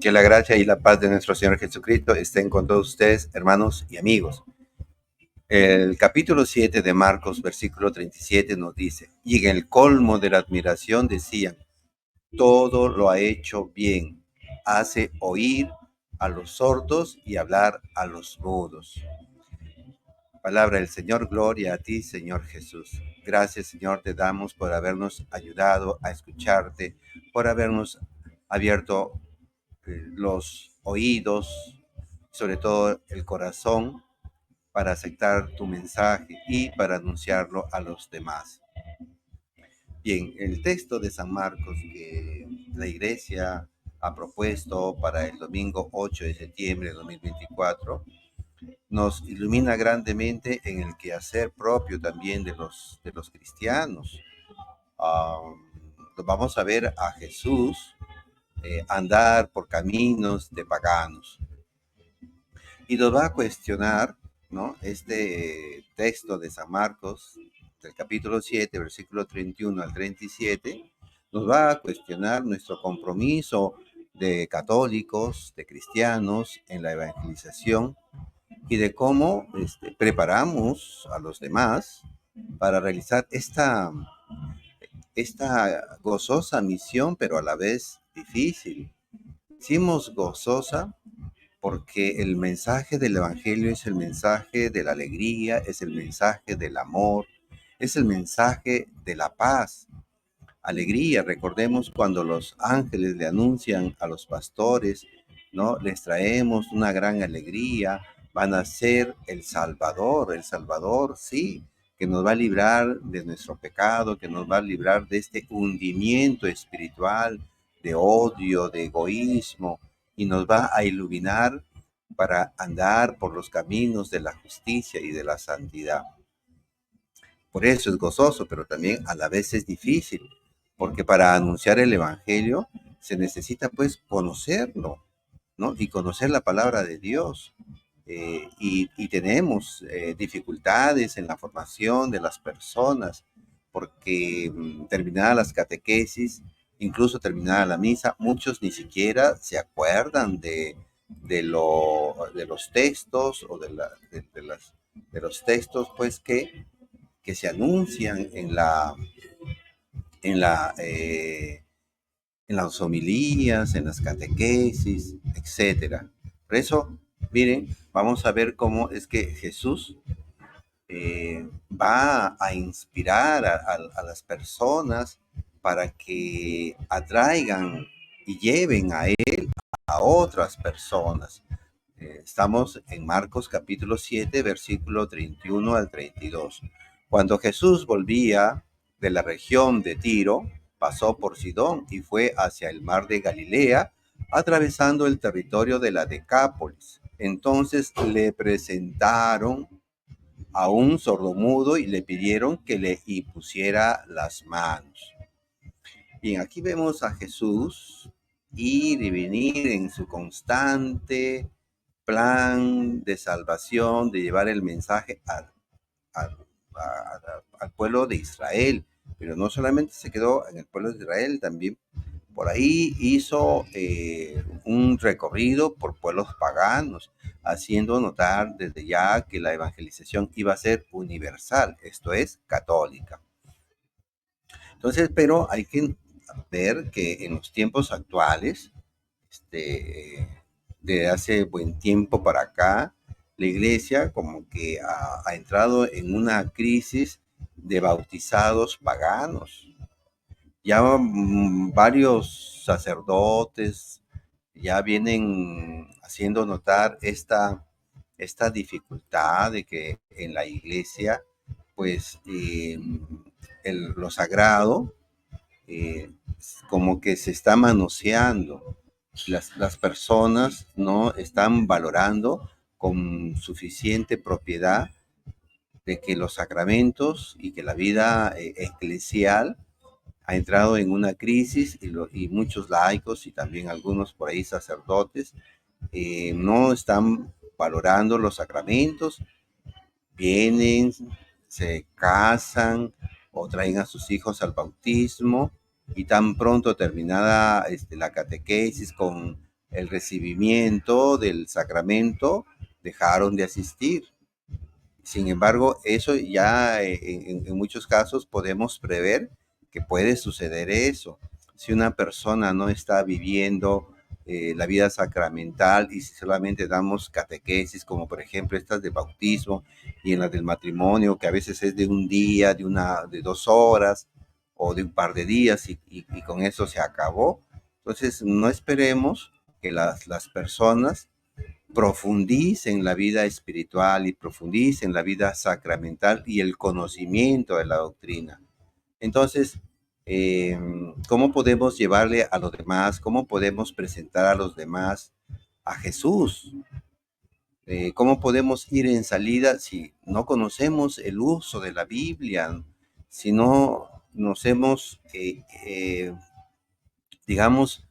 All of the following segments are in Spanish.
Que la gracia y la paz de nuestro Señor Jesucristo estén con todos ustedes, hermanos y amigos. El capítulo 7 de Marcos, versículo 37 nos dice, y en el colmo de la admiración decían, todo lo ha hecho bien, hace oír a los sordos y hablar a los mudos. Palabra del Señor, gloria a ti, Señor Jesús. Gracias, Señor, te damos por habernos ayudado a escucharte, por habernos abierto los oídos, sobre todo el corazón, para aceptar tu mensaje y para anunciarlo a los demás. Bien, el texto de San Marcos que la iglesia ha propuesto para el domingo 8 de septiembre de 2024 nos ilumina grandemente en el quehacer propio también de los cristianos. Vamos a ver a Jesús andar por caminos de paganos y nos va a cuestionar, ¿no? Este texto de San Marcos, del capítulo 7, versículo 31 al 37, nos va a cuestionar nuestro compromiso de católicos, de cristianos en la evangelización y de cómo preparamos a los demás para realizar esta gozosa misión, pero a la vez difícil. Decimos gozosa porque el mensaje del Evangelio es el mensaje de la alegría, es el mensaje del amor, es el mensaje de la paz. Alegría, recordemos cuando los ángeles le anuncian a los pastores, ¿no? Les traemos una gran alegría, van a ser el Salvador, sí, que nos va a librar de nuestro pecado, que nos va a librar de este hundimiento espiritual, de odio, de egoísmo, y nos va a iluminar para andar por los caminos de la justicia y de la santidad. Por eso es gozoso, pero también a la vez es difícil, porque para anunciar el Evangelio se necesita pues conocerlo, ¿no? Y conocer la palabra de Dios. Y tenemos dificultades en la formación de las personas, porque terminadas las catequesis, incluso terminada la misa, muchos ni siquiera se acuerdan de los textos o de los textos pues que se anuncian en la, eh, en las homilías, en las catequesis, etcétera. Por eso, miren, vamos a ver cómo es que Jesús va a inspirar a las personas para que atraigan y lleven a otras personas. Estamos en Marcos capítulo 7, versículo 31 al 32. Cuando Jesús volvía de la región de Tiro, pasó por Sidón y fue hacia el mar de Galilea, atravesando el territorio de la Decápolis. Entonces le presentaron a un sordomudo y le pidieron que le impusiera las manos. Bien, aquí vemos a Jesús ir y venir en su constante plan de salvación, de llevar el mensaje al, al pueblo de Israel. Pero no solamente se quedó en el pueblo de Israel, también por ahí hizo un recorrido por pueblos paganos, haciendo notar desde ya que la evangelización iba a ser universal, esto es, católica. Entonces, pero hay que ver que en los tiempos actuales, de hace buen tiempo para acá, la iglesia como que ha entrado en una crisis de bautizados paganos. Ya varios sacerdotes ya vienen haciendo notar esta dificultad de que en la iglesia, pues, lo sagrado eh, como que se está manoseando. Las personas no están valorando con suficiente propiedad de que los sacramentos y que la vida eclesial ha entrado en una crisis y muchos laicos y también algunos por ahí sacerdotes no están valorando los sacramentos, vienen, se casan o traen a sus hijos al bautismo y tan pronto terminada la catequesis con el recibimiento del sacramento, dejaron de asistir. Sin embargo, eso ya en muchos casos podemos prever que puede suceder eso. Si una persona no está viviendo la vida sacramental y si solamente damos catequesis, como por ejemplo estas de bautismo y en las del matrimonio, que a veces es de un día, de 2 horas o de un par de días y con eso se acabó. Entonces, no esperemos que las personas profundicen la vida espiritual y profundicen la vida sacramental y el conocimiento de la doctrina. Entonces, eh, ¿cómo podemos llevarle a los demás? ¿Cómo podemos presentar a los demás a Jesús? ¿Cómo podemos ir en salida si no conocemos el uso de la Biblia? Si no nos hemos digamos,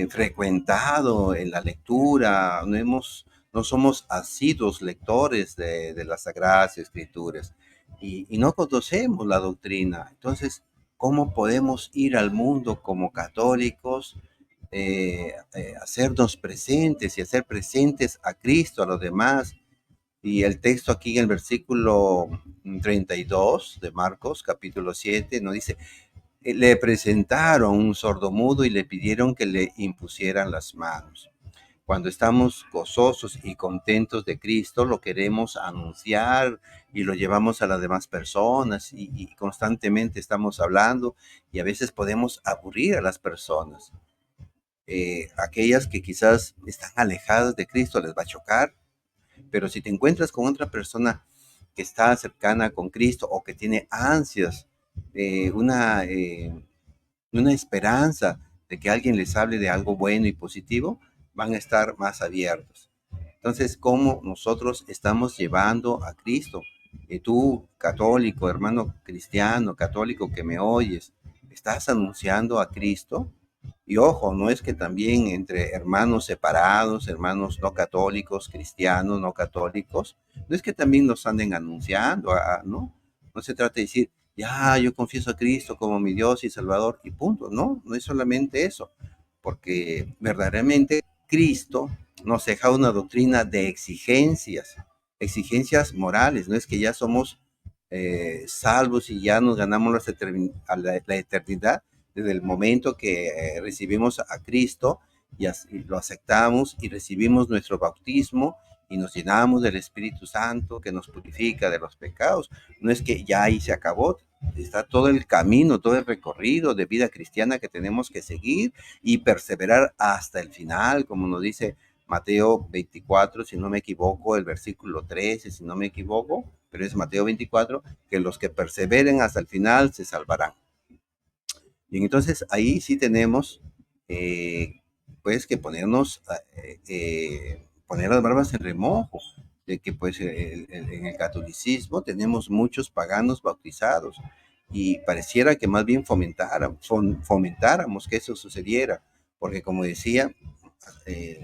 frecuentado en la lectura, no somos asiduos lectores de las Sagradas Escrituras y no conocemos la doctrina. Entonces, ¿cómo podemos ir al mundo como católicos, hacernos presentes y hacer presentes a Cristo, a los demás? Y el texto aquí en el versículo 32 de Marcos, capítulo 7, nos dice, le presentaron un sordomudo y le pidieron que le impusieran las manos. Cuando estamos gozosos y contentos de Cristo, lo queremos anunciar y lo llevamos a las demás personas y constantemente estamos hablando y a veces podemos aburrir a las personas. Aquellas que quizás están alejadas de Cristo les va a chocar, pero si te encuentras con otra persona que está cercana con Cristo o que tiene ansias, una esperanza de que alguien les hable de algo bueno y positivo, van a estar más abiertos. Entonces, ¿cómo nosotros estamos llevando a Cristo? Tú, católico, hermano cristiano, católico que me oyes, ¿estás anunciando a Cristo? Y ojo, no es que también entre hermanos separados, hermanos no católicos, cristianos no católicos, no es que también nos anden anunciando, ¿no? No se trata de decir, ya, yo confieso a Cristo como mi Dios y Salvador y punto. No, no es solamente eso, porque verdaderamente Cristo nos deja una doctrina de exigencias morales. No es que ya somos salvos y ya nos ganamos la eternidad desde el momento que recibimos a Cristo y lo aceptamos y recibimos nuestro bautismo y nos llenamos del Espíritu Santo que nos purifica de los pecados. No es que ya ahí se acabó, está todo el camino, todo el recorrido de vida cristiana que tenemos que seguir y perseverar hasta el final, como nos dice Mateo 24, si no me equivoco, el versículo 13, si no me equivoco, pero es Mateo 24, que los que perseveren hasta el final se salvarán. Y entonces ahí sí tenemos eh, pues que poner las barbas en remojo, de que pues en el catolicismo tenemos muchos paganos bautizados y pareciera que más bien fomentáramos que eso sucediera, porque como decía,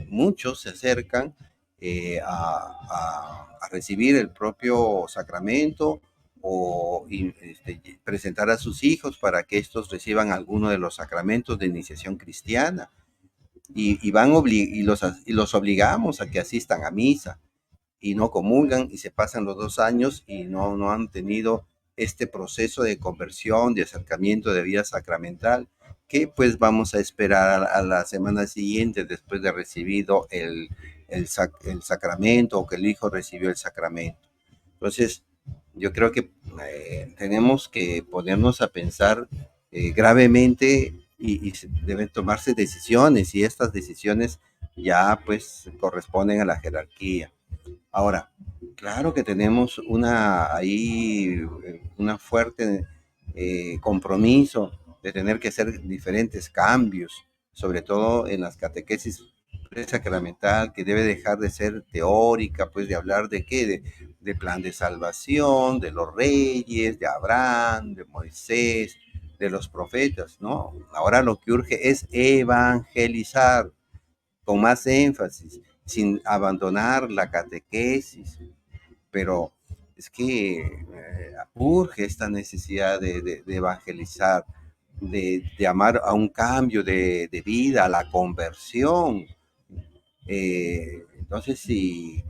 muchos se acercan a recibir el propio sacramento o presentar a sus hijos para que estos reciban alguno de los sacramentos de iniciación cristiana y los obligamos a que asistan a misa y no comulgan y se pasan los 2 años y no han tenido este proceso de conversión, de acercamiento de vida sacramental, que pues vamos a esperar a la semana siguiente después de recibido el sacramento o que el hijo recibió el sacramento. Entonces, yo creo que tenemos que ponernos a pensar gravemente y deben tomarse decisiones y estas decisiones ya pues corresponden a la jerarquía. Ahora, claro que tenemos una fuerte compromiso de tener que hacer diferentes cambios, sobre todo en las catequesis sacramental, que debe dejar de ser teórica, pues de hablar de qué, de plan de salvación, de los reyes, de Abraham, de Moisés, de los profetas, ¿no? Ahora lo que urge es evangelizar con más énfasis, sin abandonar la catequesis, pero es que urge esta necesidad de evangelizar, de amar a un cambio de vida, a la conversión. Entonces, si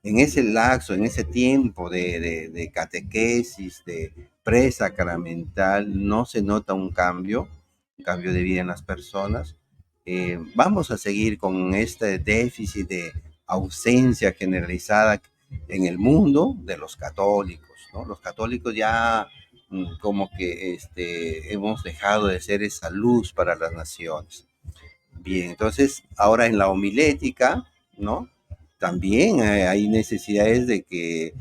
en ese lapso, en ese tiempo de catequesis, de presacramental, no se nota un cambio de vida en las personas, vamos a seguir con este déficit de ausencia generalizada en el mundo de los católicos, ¿no? Los católicos ya como que hemos dejado de ser esa luz para las naciones. Bien, entonces ahora en la homilética, ¿no? También hay necesidades de que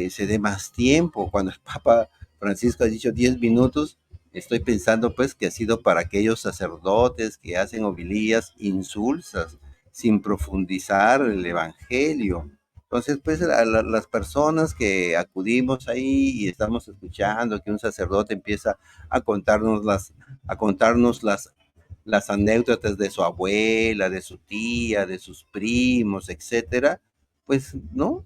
se dé más tiempo. Cuando el Papa Francisco ha dicho 10 minutos, estoy pensando pues que ha sido para aquellos sacerdotes que hacen homilías insulsas, sin profundizar el Evangelio. Entonces, pues las personas que acudimos ahí y estamos escuchando que un sacerdote empieza a contarnos las anécdotas de su abuela, de su tía, de sus primos, etcétera, pues no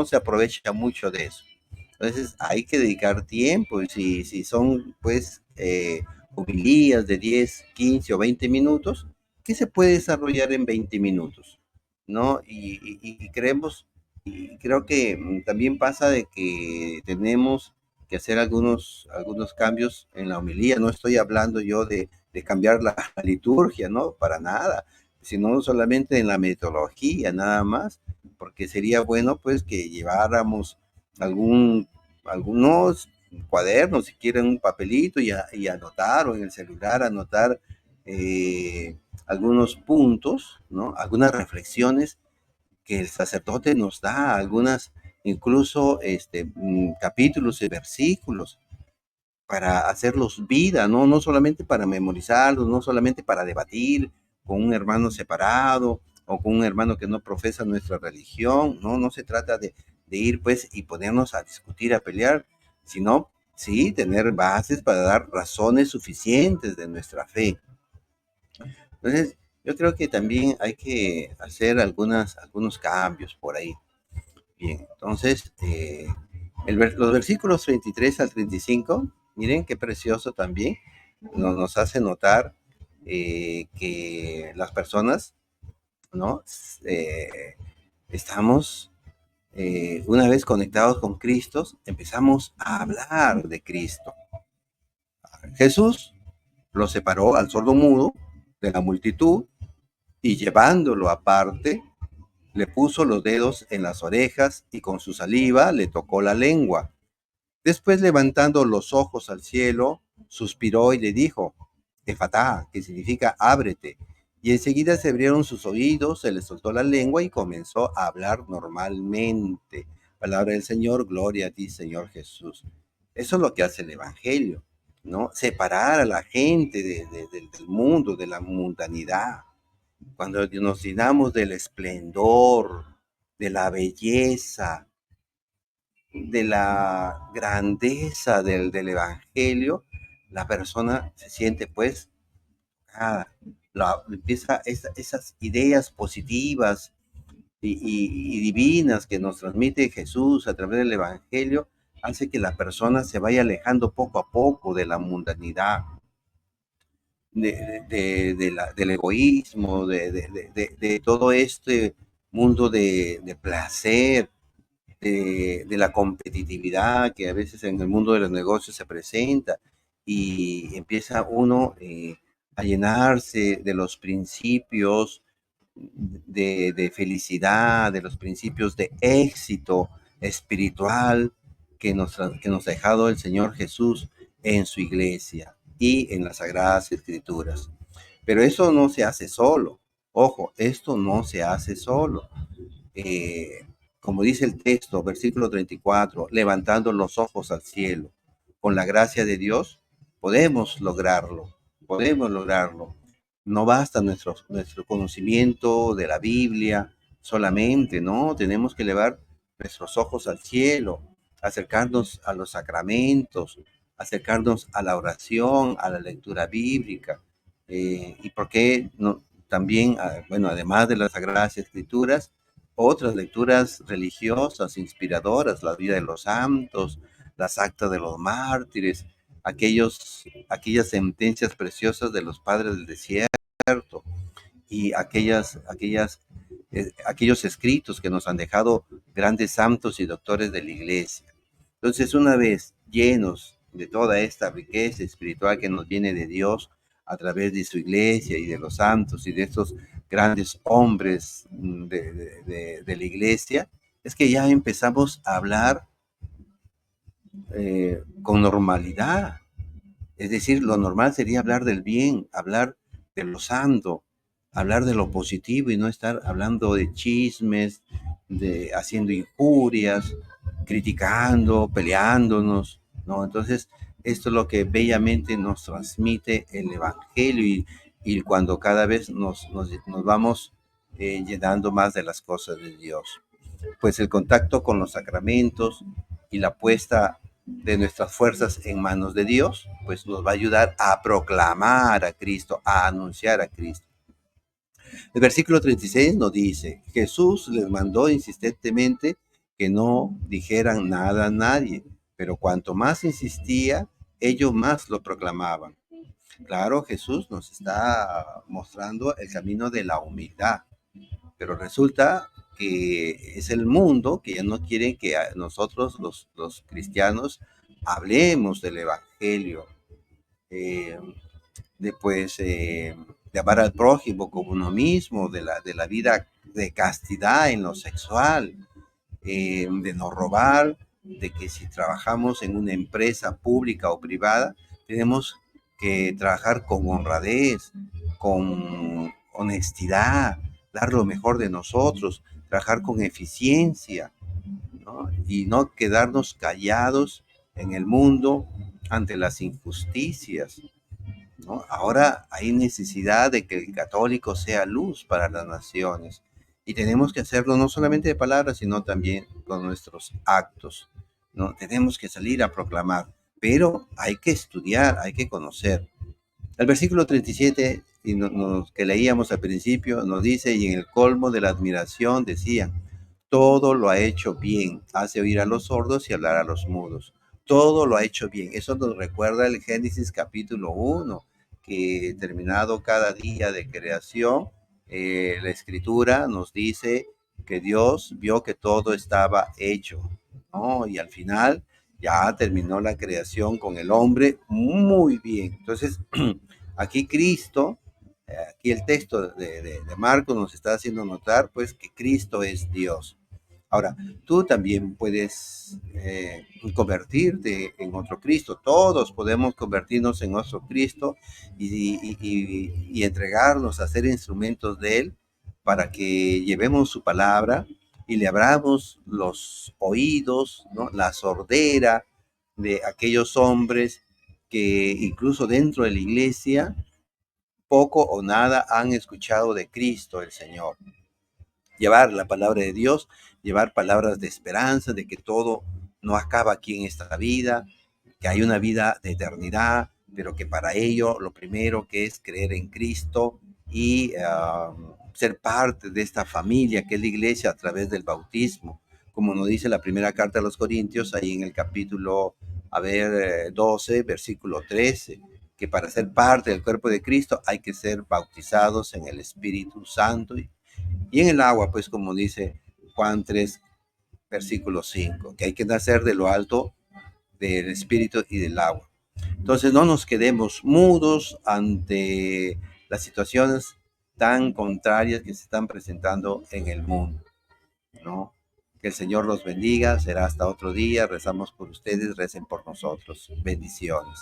se aprovecha mucho de eso. Entonces hay que dedicar tiempo, y si son pues homilías de 10, 15 o 20 minutos, ¿qué se puede desarrollar en 20 minutos? ¿No? Y creemos, y creo que también pasa de que tenemos que hacer algunos cambios en la homilía. No estoy hablando yo de cambiar la liturgia, ¿no? Para nada, sino solamente en la metodología, nada más, porque sería bueno pues que lleváramos algunos cuadernos, si quieren un papelito y anotar, o en el celular anotar eh, algunos puntos, ¿no? Algunas reflexiones que el sacerdote nos da, algunas incluso capítulos y versículos para hacerlos vida, ¿no? No solamente para memorizarlos, no solamente para debatir con un hermano separado o con un hermano que no profesa nuestra religión, no, no se trata de ir pues y ponernos a discutir, a pelear, sino sí tener bases para dar razones suficientes de nuestra fe. Entonces, yo creo que también hay que hacer algunos cambios por ahí. Bien, entonces, los versículos 33 al 35, miren qué precioso también, nos hace notar que las personas, ¿no? Estamos, una vez conectados con Cristo, empezamos a hablar de Cristo. Jesús lo separó al sordo mudo de la multitud y llevándolo aparte, le puso los dedos en las orejas y con su saliva le tocó la lengua. Después, levantando los ojos al cielo, suspiró y le dijo, Efatá, que significa ábrete. Y enseguida se abrieron sus oídos, se le soltó la lengua y comenzó a hablar normalmente. Palabra del Señor, gloria a ti, Señor Jesús. Eso es lo que hace el Evangelio, ¿no? Separar a la gente del mundo, de la mundanidad. Cuando nos llenamos del esplendor, de la belleza, de la grandeza del Evangelio, la persona se siente pues, ah, empieza esas ideas positivas y divinas que nos transmite Jesús a través del Evangelio, hace que la persona se vaya alejando poco a poco de la mundanidad, del egoísmo, de todo este mundo de placer, de la competitividad que a veces en el mundo de los negocios se presenta, y empieza uno a llenarse de los principios de felicidad, de los principios de éxito espiritual que nos ha dejado el Señor Jesús en su iglesia y en las Sagradas Escrituras. Pero eso no se hace solo. Ojo, esto no se hace solo. eh, Como dice el texto, versículo 34, levantando los ojos al cielo. Con la gracia de Dios podemos lograrlo, podemos lograrlo. No basta nuestro conocimiento de la Biblia solamente, ¿no? Tenemos que elevar nuestros ojos al cielo, acercarnos a los sacramentos, acercarnos a la oración, a la lectura bíblica. ¿Y por qué no? También, bueno, además de las Sagradas Escrituras, otras lecturas religiosas inspiradoras, la vida de los santos, las actas de los mártires, aquellas sentencias preciosas de los padres del desierto. muerto y aquellos escritos que nos han dejado grandes santos y doctores de la iglesia. Entonces, una vez llenos de toda esta riqueza espiritual que nos viene de Dios a través de su iglesia y de los santos y de estos grandes hombres de la iglesia, es que ya empezamos a hablar con normalidad. Es decir, lo normal sería hablar del bien, hablar de lo santo, hablar de lo positivo y no estar hablando de chismes, de haciendo injurias, criticando, peleándonos, ¿no? Entonces, esto es lo que bellamente nos transmite el Evangelio y cuando cada vez nos vamos llenando más de las cosas de Dios. Pues el contacto con los sacramentos y la puesta de nuestras fuerzas en manos de Dios, pues nos va a ayudar a proclamar a Cristo, a anunciar a Cristo. El versículo 36 nos dice, Jesús les mandó insistentemente que no dijeran nada a nadie, pero cuanto más insistía, ellos más lo proclamaban. Claro, Jesús nos está mostrando el camino de la humildad, pero resulta que es el mundo que ya no quiere que nosotros, los cristianos, hablemos del Evangelio, eh, de, pues, de amar al prójimo como uno mismo, de la vida de castidad en lo sexual, de no robar, de que si trabajamos en una empresa pública o privada, tenemos que trabajar con honradez, con honestidad, dar lo mejor de nosotros, trabajar con eficiencia, ¿no? Y no quedarnos callados en el mundo ante las injusticias, ¿no? Ahora hay necesidad de que el católico sea luz para las naciones y tenemos que hacerlo no solamente de palabras, sino también con nuestros actos, ¿no? Tenemos que salir a proclamar, pero hay que estudiar, hay que conocer. El versículo 37 que leíamos al principio nos dice, y en el colmo de la admiración decían, todo lo ha hecho bien, hace oír a los sordos y hablar a los mudos. Todo lo ha hecho bien. Eso nos recuerda el Génesis capítulo 1, que terminado cada día de creación, la escritura nos dice que Dios vio que todo estaba hecho, ¿no? Y al final ya terminó la creación con el hombre muy bien. Entonces, aquí Cristo, aquí el texto de Marcos nos está haciendo notar pues que Cristo es Dios. Ahora, tú también puedes convertirte en otro Cristo. Todos podemos convertirnos en otro Cristo y entregarnos a ser instrumentos de Él para que llevemos su palabra y le abramos los oídos, ¿no? La sordera de aquellos hombres que incluso dentro de la iglesia poco o nada han escuchado de Cristo el Señor. Llevar la palabra de Dios, llevar palabras de esperanza, de que todo no acaba aquí en esta vida, que hay una vida de eternidad, pero que para ello lo primero que es creer en Cristo y ser parte de esta familia que es la iglesia a través del bautismo, como nos dice la primera carta a los Corintios, ahí en el capítulo, 12, versículo 13, que para ser parte del cuerpo de Cristo hay que ser bautizados en el Espíritu Santo y en el agua, pues como dice Juan 3, versículo 5, que hay que nacer de lo alto del Espíritu y del agua. Entonces no nos quedemos mudos ante las situaciones tan contrarias que se están presentando en el mundo, ¿no? Que el Señor los bendiga, será hasta otro día, rezamos por ustedes, recen por nosotros. Bendiciones.